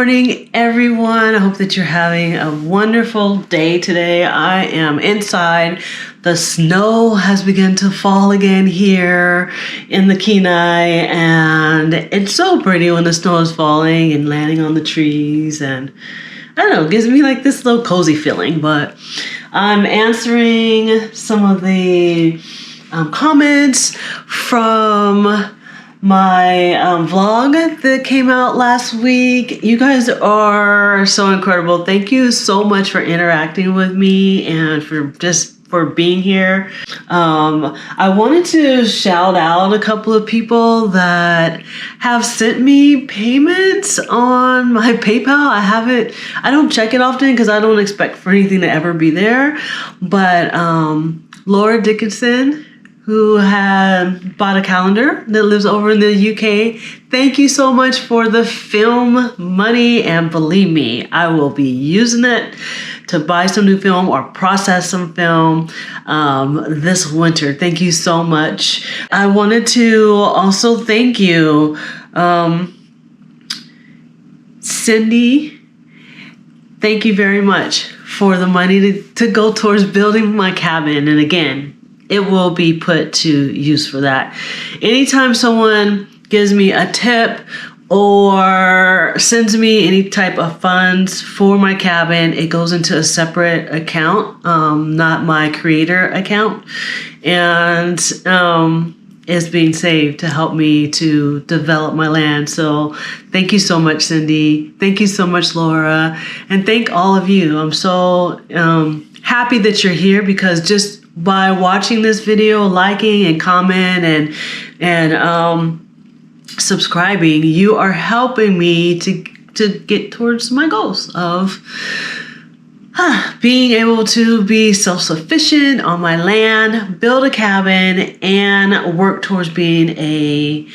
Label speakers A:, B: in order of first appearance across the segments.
A: morning, everyone. I hope that you're having a wonderful day today. I am inside. The snow has begun to fall again here in the Kenai, and it's so pretty when the snow is falling and landing on the trees, and I don't know, it gives me like this little cozy feeling. But I'm answering some of the comments from my vlog that came out last week. You guys are so incredible. Thank you so much for interacting with me and for being here. I wanted to shout out a couple of people that have sent me payments on my PayPal. I don't check it often because I don't expect for anything to ever be there. But Laura Dickinson, who had bought a calendar that lives over in the UK. Thank you so much for the film money, and believe me, I will be using it to buy some new film or process some film this winter. Thank you so much. I wanted to also thank you, Cindy. Thank you very much for the money to go towards building my cabin. And again, it will be put to use for that. Anytime someone gives me a tip or sends me any type of funds for my cabin, it goes into a separate account, not my creator account, and is being saved to help me to develop my land. So thank you so much, Cindy. Thank you so much, Laura. And thank all of you. I'm so happy that you're here, because just by watching this video, liking and comment and subscribing, you are helping me to get towards my goals of being able to be self-sufficient on my land, build a cabin, and work towards being a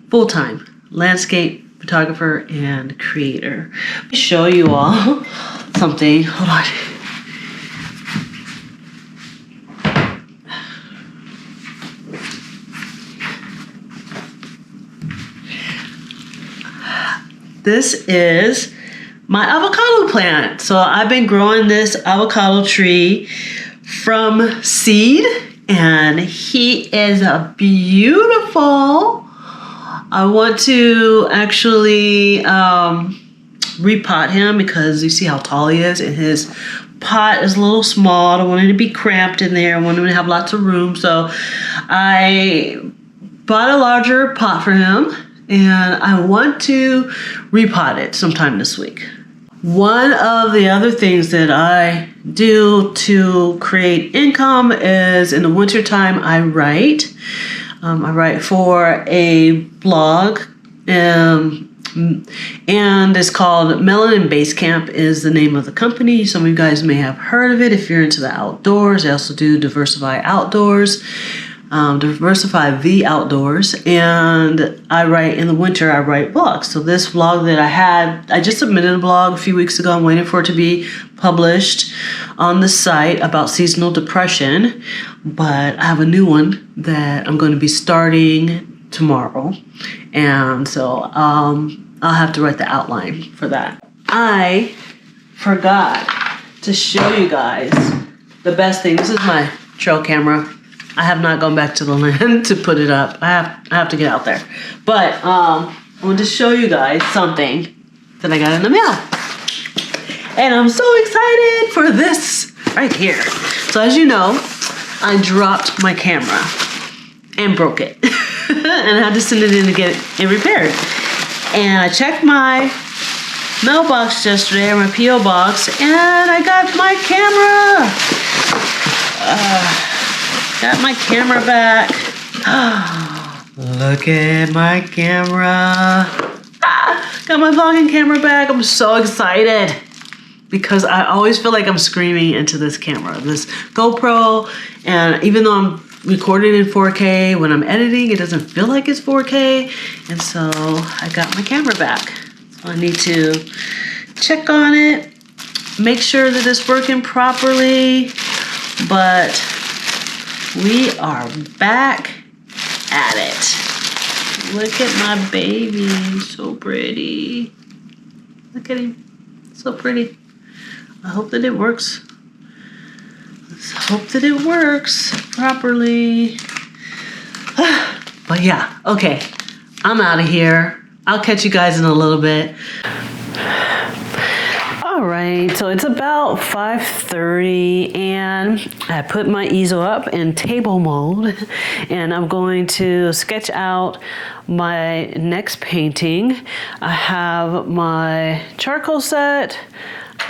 A: full-time landscape photographer and creator. Let me show you all something. Hold on. This is my avocado plant. So I've been growing this avocado tree from seed, and he is beautiful. I want to actually repot him, because you see how tall he is, and his pot is a little small. I don't want it to be cramped in there. I want him to have lots of room. So I bought a larger pot for him, and I want to repot it sometime this week. One of the other things that I do to create income is in the wintertime I write. I write for a blog, and it's called Melanin Base Camp is the name of the company. Some of you guys may have heard of it if you're into the outdoors. I also do Diversify Outdoors. Diversify the Outdoors, and I write in the winter. I write blogs. So this blog that I just submitted a blog a few weeks ago. I'm waiting for it to be published on the site about seasonal depression, but I have a new one that I'm going to be starting tomorrow, and so I'll have to write the outline for that. I forgot to show you guys the best thing. This is my trail camera. I have not gone back to the land to put it up. I have to get out there. But I want to show you guys something that I got in the mail. And I'm so excited for this right here. So as you know, I dropped my camera and broke it. And I had to send it in to get it repaired. And I checked my mailbox yesterday, or my P.O. box, and I got my camera. Got my camera back. Look at my camera. Got my vlogging camera back. I'm so excited, because I always feel like I'm screaming into this camera, this GoPro. And even though I'm recording in 4K, when I'm editing, it doesn't feel like it's 4K. And so I got my camera back. So I need to check on it, make sure that it's working properly. But we are back at it. Look at my baby, so pretty. Look at him, so pretty. I hope that it works. Let's hope that it works properly. But yeah, okay, I'm out of here. I'll catch you guys in a little bit. All right, so it's about 5:30 and I put my easel up in table mode and I'm going to sketch out my next painting. I have my charcoal set,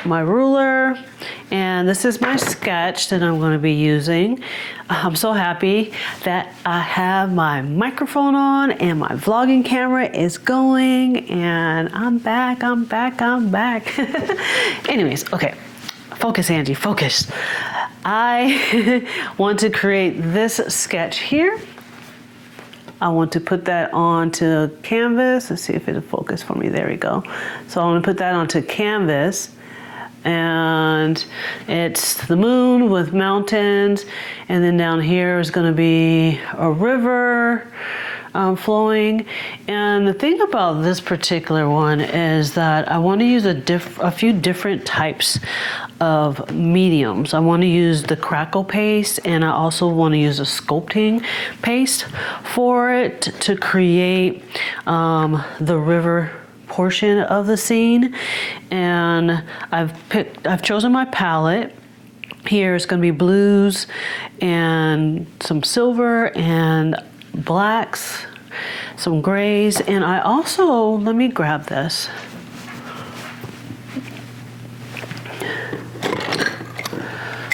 A: my ruler, and this is my sketch that I'm going to be using. I'm so happy that I have my microphone on and my vlogging camera is going and I'm back. Anyways, okay, focus, Angie, focus. I want to create this sketch here. I want to put that onto canvas. Let's see if it'll focus for me. There we go. So I'm going to put that onto canvas. And it's the moon with mountains, and then down here is going to be a river flowing. And the thing about this particular one is that I want to use a few different types of mediums. I want to use the crackle paste, and I also want to use a sculpting paste for it to create the river portion of the scene. And I've chosen my palette. Here it's going to be blues and some silver and blacks, some grays, and I also, let me grab this.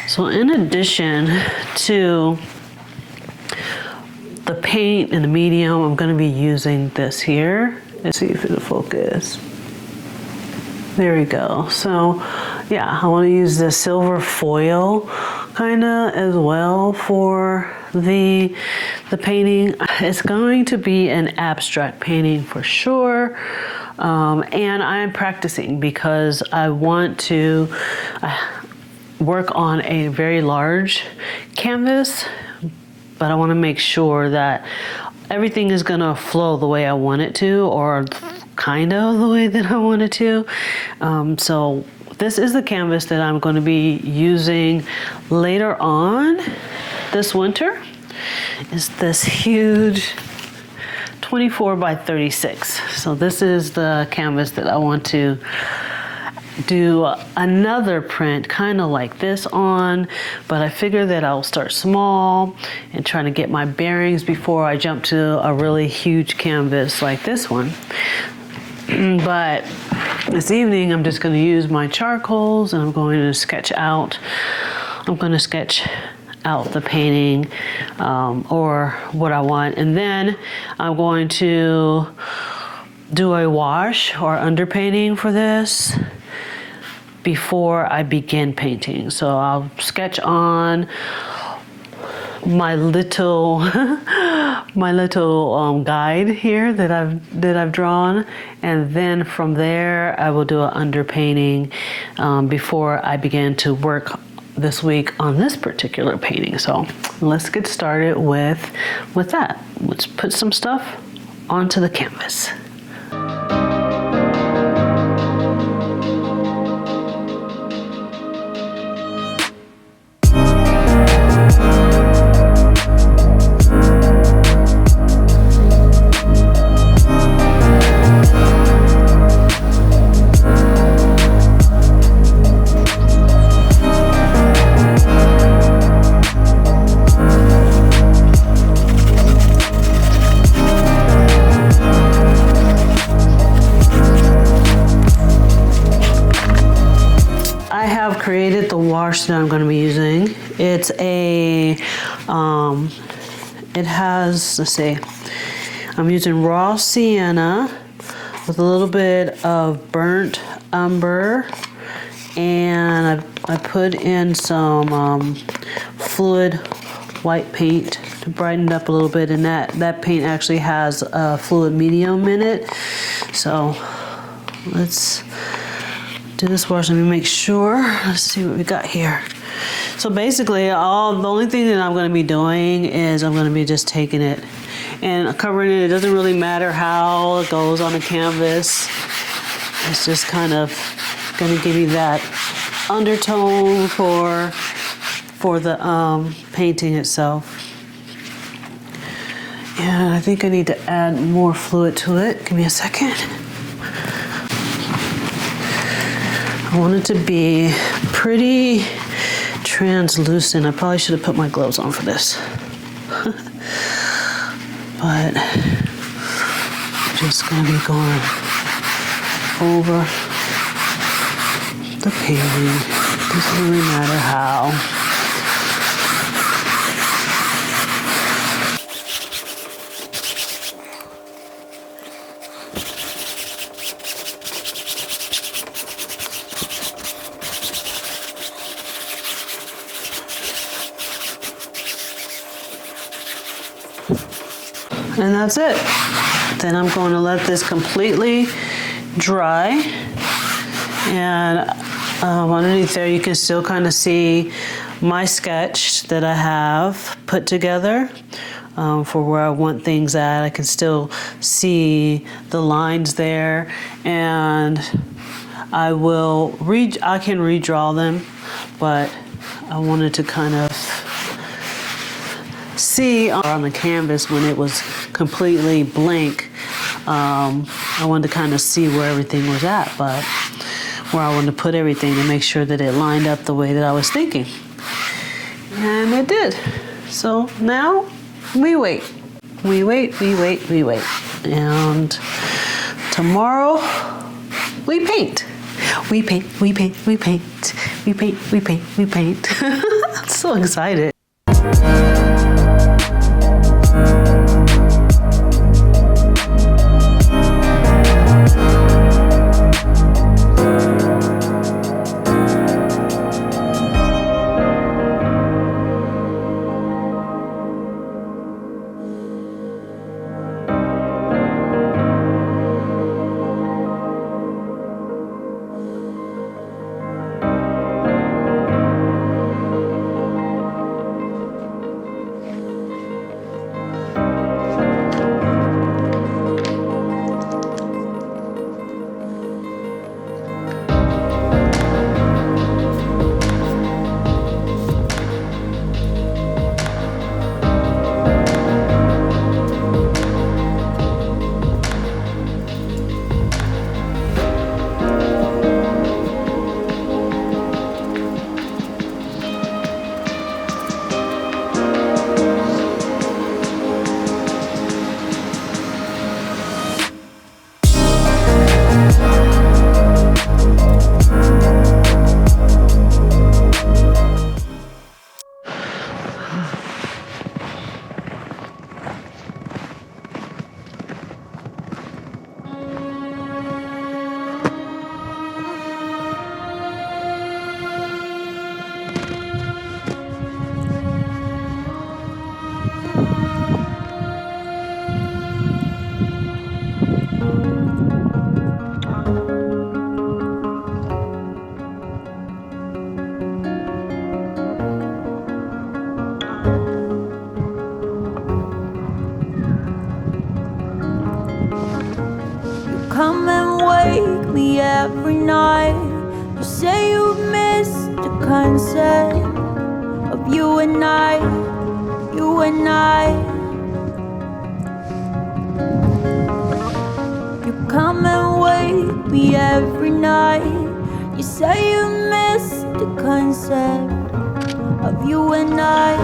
A: So in addition to the paint and the medium, I'm going to be using this here. Let's see if it'll focus. There we go. So yeah, I want to use the silver foil kind of as well for the painting. It's going to be an abstract painting for sure. And I'm practicing because I want to work on a very large canvas, but I want to make sure that everything is going to flow the way I want it to, or kind of the way that I want it to. So this is the canvas that I'm going to be using later on this winter. It's this huge 24 by 36. So this is the canvas that I want to do another print kind of like this on, but I figure that I'll start small and try to get my bearings before I jump to a really huge canvas like this one. But this evening I'm just going to use my charcoals and I'm going to sketch out the painting or what I want, and then I'm going to do a wash or underpainting for this before I begin painting. So I'll sketch on my little guide here that I've drawn, and then from there I will do an underpainting before I begin to work this week on this particular painting. So let's get started with that. Let's put some stuff onto the canvas. Created the wash that I'm going to be using. It's a it has, let's see, I'm using raw sienna with a little bit of burnt umber, and I put in some fluid white paint to brighten it up a little bit, and that paint actually has a fluid medium in it. So let's do this wash. Let me make sure. Let's see what we got here. So basically the only thing that I'm going to be doing is I'm going to be just taking it And covering it, it doesn't really matter how it goes on the canvas. It's just kind of gonna give you that undertone for the painting itself. And I think I need to add more fluid to it. Give me a second. I want it to be pretty translucent. I probably should have put my gloves on for this. But I'm just gonna be going over the painting. Doesn't really matter how. And that's it. Then I'm going to let this completely dry. And underneath there, you can still kind of see my sketch that I have put together for where I want things at. I can still see the lines there, and I can redraw them, but I wanted to kind of see on the canvas when it was completely blank. I wanted to kind of see where everything was at, but where I wanted to put everything to make sure that it lined up the way that I was thinking. And it did. So now we wait. We wait. And tomorrow we paint. We paint. I'm so excited.
B: Come and wake me every night. You say you've missed the concept of you and I, you and I. You come and wake me every night. You say you missed the concept of you and I.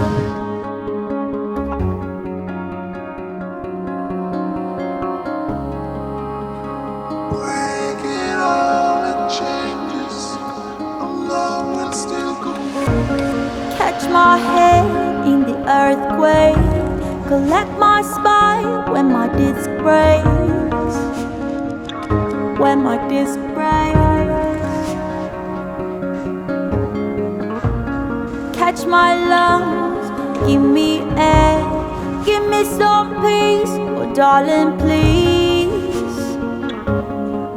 B: Catch my head in the earthquake, collect my spine when my disc breaks. When my disc breaks, catch my lungs, give me air, give me some peace, oh darling, please,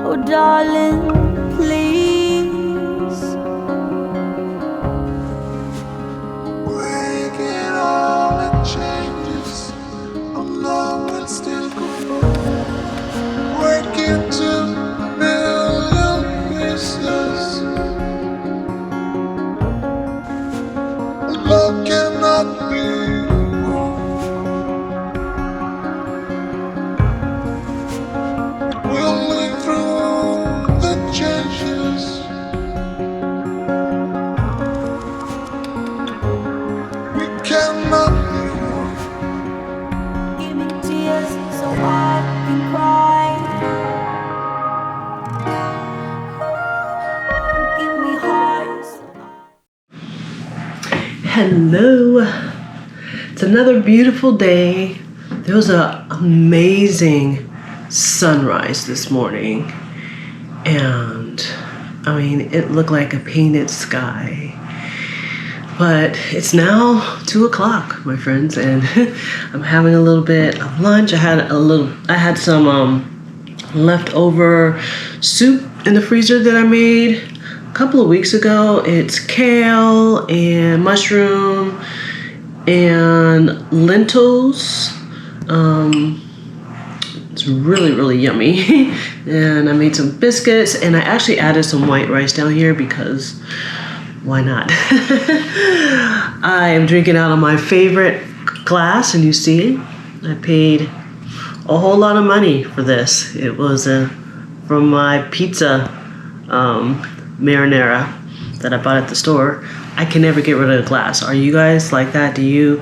B: oh darling, please.
C: Changes. I'm not
A: Hello. It's another beautiful day. There was an amazing sunrise this morning, and I mean, it looked like a painted sky. But it's now 2 o'clock, my friends, and I'm having a little bit of lunch. I had some leftover soup in the freezer that I made a couple of weeks ago. It's kale and mushroom and lentils. It's really, really yummy. And I made some biscuits, and I actually added some white rice down here because why not? I am drinking out of my favorite glass, and you see, I paid a whole lot of money for this. It was from my pizza marinara that I bought at the store. I can never get rid of the glass. Are you guys like that? Do you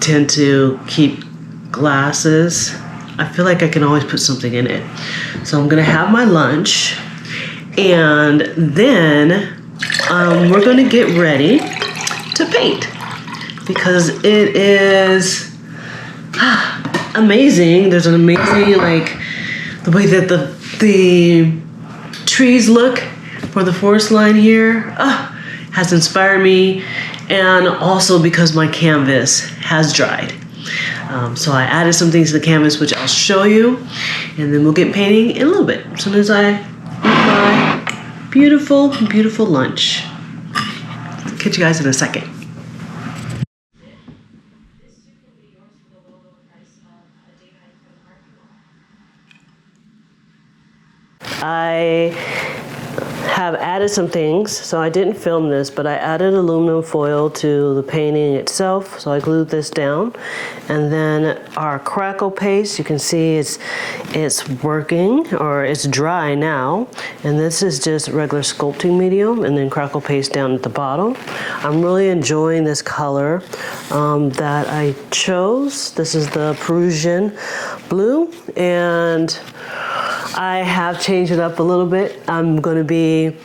A: tend to keep glasses? I feel like I can always put something in it. So I'm gonna have my lunch, and then we're gonna get ready to paint because it is amazing. There's an amazing, like, the way that the trees look for the forest line here has inspired me, and also because my canvas has dried. So I added some things to the canvas, which I'll show you, and then we'll get painting in a little bit as soon as I eat my beautiful, beautiful lunch. Catch you guys in a second. I have added some things, so I didn't film this, but I added aluminum foil to the painting itself, so I glued this down. And then our crackle paste, you can see it's working, or it's dry now, and this is just regular sculpting medium, and then crackle paste down at the bottom. I'm really enjoying this color that I chose. This is the Perusian blue, and I have changed it up a little bit. I'm going to be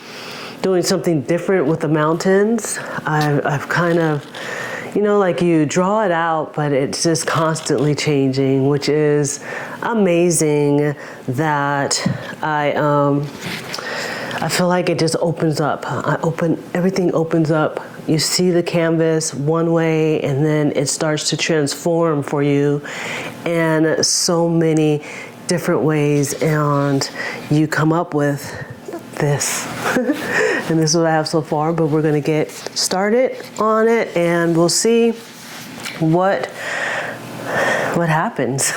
A: doing something different with the mountains. I've kind of, you know, like you draw it out, but it's just constantly changing, which is amazing that I feel like it just opens up. Everything opens up. You see the canvas one way, and then it starts to transform for you in so many different ways, and you come up with this. And this is what I have so far, but we're gonna get started on it, and we'll see what happens.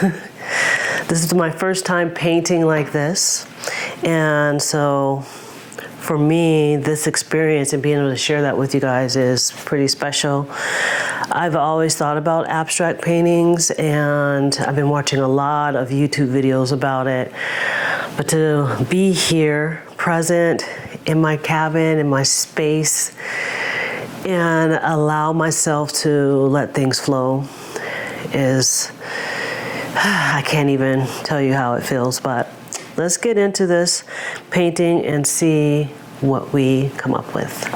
A: This is my first time painting like this, and so for me, this experience and being able to share that with you guys is pretty special. I've always thought about abstract paintings, and I've been watching a lot of YouTube videos about it. But to be here, present in my cabin, in my space, and allow myself to let things flow is, I can't even tell you how it feels, but let's get into this painting and see what we come up with.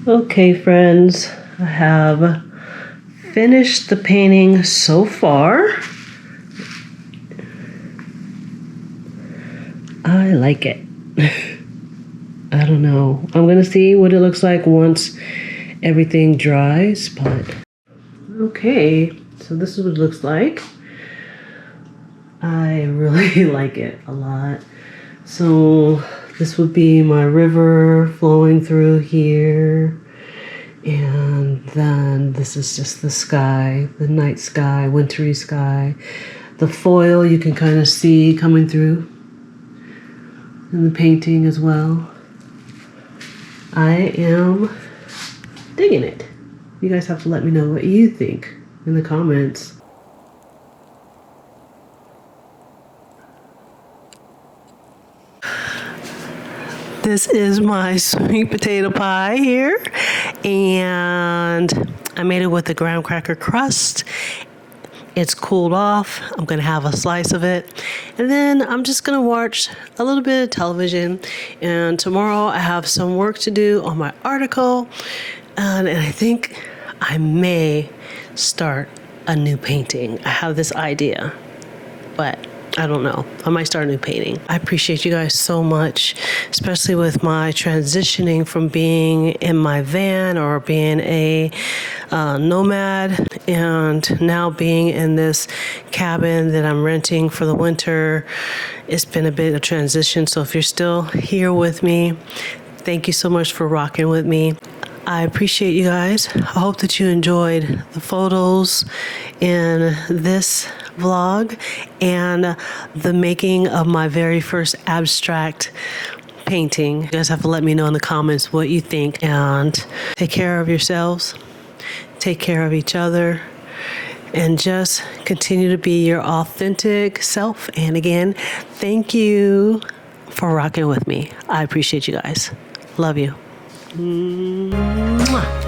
A: Okay, friends, I have finished the painting so far. I like it. I don't know. I'm gonna see what it looks like once everything dries, but okay. So this is what it looks like. I really like it a lot. So this would be my river flowing through here. And then this is just the sky, the night sky, wintry sky. The foil you can kind of see coming through in the painting as well. I am digging it. You guys have to let me know what you think in the comments. This is my sweet potato pie here, and I made it with the graham cracker crust. It's cooled off. I'm gonna have a slice of it, and then I'm just gonna watch a little bit of television. And tomorrow I have some work to do on my article, and I think I may start a new painting. I have this idea, but I don't know. I might start a new painting. I appreciate you guys so much, especially with my transitioning from being in my van or being a nomad and now being in this cabin that I'm renting for the winter. It's been a bit of transition. So if you're still here with me, thank you so much for rocking with me. I appreciate you guys. I hope that you enjoyed the photos in this vlog and the making of my very first abstract painting. You guys have to let me know in the comments what you think, and take care of yourselves, take care of each other, and just continue to be your authentic self. And again, thank you for rocking with me. I appreciate you guys. Love you. Mwah.